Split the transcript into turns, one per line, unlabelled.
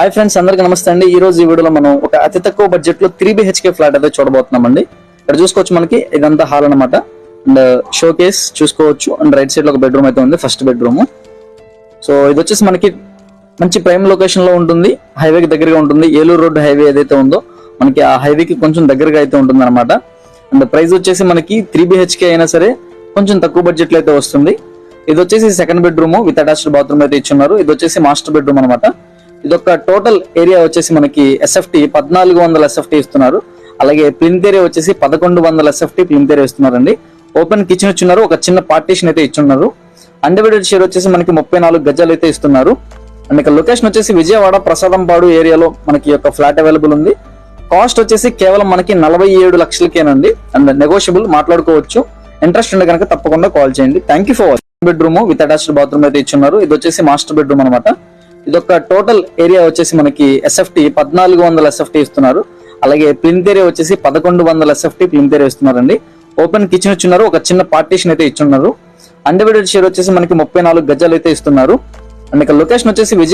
Hi friends, అందరికీ నమస్తే అండి. ఈ రోజు ఈ వీడియోలో మనం ఒక అతి తక్కువ బడ్జెట్ లో 3 BHK ఫ్లాట్ అయితే చూడబోతున్నామండి. ఇక్కడ చూసుకోవచ్చు, మనకి ఇదంతా హాల్ అనమాట. అండ్ షో కేస్ చూసుకోవచ్చు. అండ్ రైట్ సైడ్ లో ఒక బెడ్రూమ్ అయితే ఉంది, ఫస్ట్ బెడ్రూమ్. సో ఇది వచ్చేసి మనకి మంచి ప్రైమ్ లొకేషన్ లో ఉంటుంది, హైవేకి దగ్గరగా ఉంటుంది. ఏలూరు రోడ్ హైవే ఏదైతే ఉందో మనకి ఆ హైవేకి కొంచెం దగ్గరగా అయితే ఉంటుంది అనమాట. అండ్ ప్రైస్ వచ్చేసి మనకి 3 BHK అయినా సరే కొంచెం తక్కువ బడ్జెట్ లో అయితే వస్తుంది. ఇది వచ్చేసి second bedroom with attached bathroom అయితే ఇచ్చున్నారు. ఇది వచ్చేసి మాస్టర్ బెడ్రూమ్ అనమాట. ఇదొక టోటల్ ఏరియా వచ్చేసి మనకి SFT 1400 SFT ఇస్తున్నారు. అలాగే ప్లింత్ ఏరియా వచ్చేసి 1100 SFT ప్లింత్ ఏరియా ఇస్తున్నారండి. ఓపెన్ కిచెన్ ఇచ్చున్నారు, ఒక చిన్న పార్టీషన్ అయితే ఇచ్చున్నారు. అన్డివైడెడ్ షేర్ వచ్చేసి మనకి 34 గజాలు అయితే ఇస్తున్నారు. అండ్ ఇక లొకేషన్ వచ్చేసి విజయవాడ ప్రసాదంపాడు ఏరియాలో మనకి యొక్క ఫ్లాట్ అవైలబుల్ ఉంది. కాస్ట్ వచ్చేసి కేవలం మనకి 47 లక్షలకేనండి. అండ్ నెగోషియబుల్, మాట్లాడుకోవచ్చు. ఇంట్రెస్ట్ ఉంటే కనుక తప్పకుండా కాల్ చేయండి. Thank you for watching. Bedroom with attached bathroom అయితే ఇచ్చున్నారు. ఇది వచ్చేసి మాస్టర్ బెడ్రూమ్ అనమాట. ఇదొక టోటల్ ఏరియా వచ్చేసి మనకి SFT 1400 SFT ఇస్తున్నారు. అలాగే ప్లింత్ ఏరియా వచ్చేసి 1100 SFT ప్లింత్ ఏరియా ఇస్తున్నారండి. ఓపెన్ కిచెన్ ఇచ్చున్నారు, ఒక చిన్న పార్టీషన్ అయితే ఇచ్చున్నారు. అన్డివైడెడ్ షేర్ వచ్చేసి మనకి 34 గజాలు అయితే ఇస్తున్నారు. అండ్ ఇక లొకేషన్ వచ్చేసి